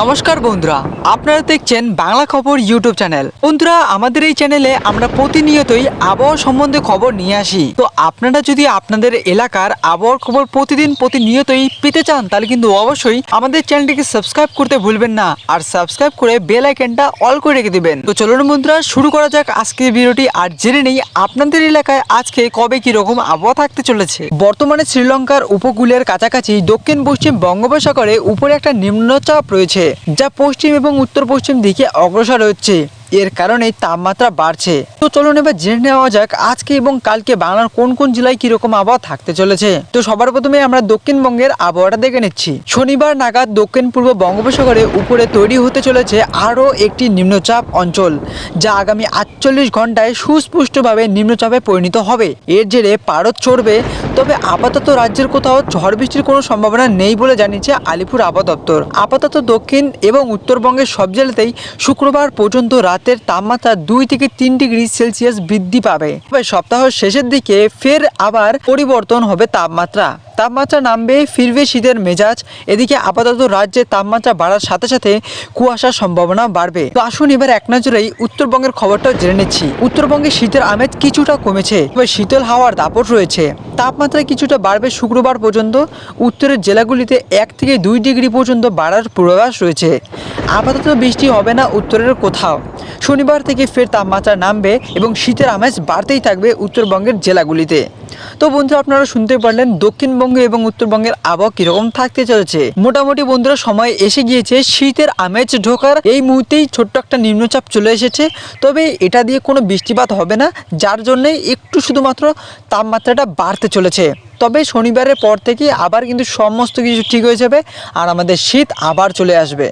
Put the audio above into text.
নমস্কার বন্ধুরা, আপনারা দেখছেন বাংলা খবর ইউটিউব চ্যানেল। বন্ধুরা, আমাদের এই চ্যানেলে আমরা প্রতিনিয়তই আবহাওয়া সম্বন্ধে খবর নিয়ে আসি। তো আপনারা যদি আপনাদের এলাকার আবহাওয়ার খবর প্রতিনিয়তই পেতে চান, তাহলে কিন্তু অবশ্যই আমাদের চ্যানেলটিকে সাবস্ক্রাইব করতে ভুলবেন না, আর সাবস্ক্রাইব করে বেল আইকনটা অল করে রেখে দিবেন। তো চলুন বন্ধুরা, শুরু করা যাক আজকের ভিডিওটি। আর জেনে নেই আপনাদের এলাকায় আজকে কবে কি রকম আবহাওয়া থাকতে চলেছে। বর্তমানে শ্রীলঙ্কার উপকূলের কাছাকাছি দক্ষিণ পশ্চিম বঙ্গোপসাগরে উপরে একটা নিম্নচাপ রয়েছে, যা পশ্চিম এবং উত্তর পশ্চিম দিকে অগ্রসর হচ্ছে। এর কারণে তাপমাত্রা বাড়ছে। তো চলুন এবার জেনে নেওয়া যাক আজকে এবং কালকে বাংলার কোন কোন জেলায় কিরকম আবহাওয়া থাকতে চলেছে। তো সবার প্রথমে আমরা দক্ষিণবঙ্গের আবহাওয়াটা দেখে নিচ্ছি। শনিবার নাগাদ দক্ষিণ পূর্ব বঙ্গোপসাগরে উপরে তৈরি হতে চলেছে আরও একটি নিম্নচাপ অঞ্চল, যা আগামী 48 ঘন্টায় সুস্পষ্টভাবে নিম্নচাপে পরিণত হবে। এর জেরে পারদ চড়বে, তবে আপাতত রাজ্যের কোথাও ঝড় বৃষ্টির কোনো সম্ভাবনা নেই বলে জানিয়েছে আলিপুর আবহাওয়া দপ্তর। আপাতত দক্ষিণ এবং উত্তরবঙ্গের সব জেলাতেই শুক্রবার পর্যন্ত রাতের তাপমাত্রা 2 থেকে 3 ডিগ্রি সেলসিয়াস বৃদ্ধি পাবে। তবে সপ্তাহের শেষের দিকে ফের আবার পরিবর্তন হবে তাপমাত্রা নামবে, ফিরবে শীতের মেজাজ। এদিকে আপাতত রাজ্যে তাপমাত্রা বাড়ার সাথে সাথে কুয়াশার সম্ভাবনা বাড়বে। তো আসুন এবার এক নজরেই উত্তরবঙ্গের খবরটা জেনে নিচ্ছি। উত্তরবঙ্গে শীতের আমেজ কিছুটা কমেছে, তবে শীতল হাওয়ার দাপট রয়েছে। তাপমাত্রা কিছুটা বাড়বে শুক্রবার পর্যন্ত। উত্তরের জেলাগুলিতে 1 থেকে 2 ডিগ্রি পর্যন্ত বাড়ার পূর্বাভাস রয়েছে। আপাতত বৃষ্টি হবে না উত্তরের কোথাও। শনিবার থেকে ফের তাপমাত্রা নামবে এবং শীতের আমেজ বাড়তেই থাকবে উত্তরবঙ্গের জেলাগুলিতে। তো বন্ধুরা, আপনারা শুনতে পারলেন দক্ষিণবঙ্গ এবং উত্তরবঙ্গের আবহাওয়া কিরকম থাকতে চলেছে। মোটামুটি বন্ধুরা, সময় এসে গিয়েছে শীতের আমেজ ঢোকার। এই মুহূর্তেই ছোট্ট একটা নিম্নচাপ চলে এসেছে, তবে এটা দিয়ে কোনো বৃষ্টিপাত হবে না, যার জন্যে একটু শুধুমাত্র তাপমাত্রাটা বাড়তে চলেছে। তবে শনিবারের পর থেকে আবার কিন্তু সমস্ত কিছু ঠিক হয়ে যাবে আর আমাদের শীত আবার চলে আসবে।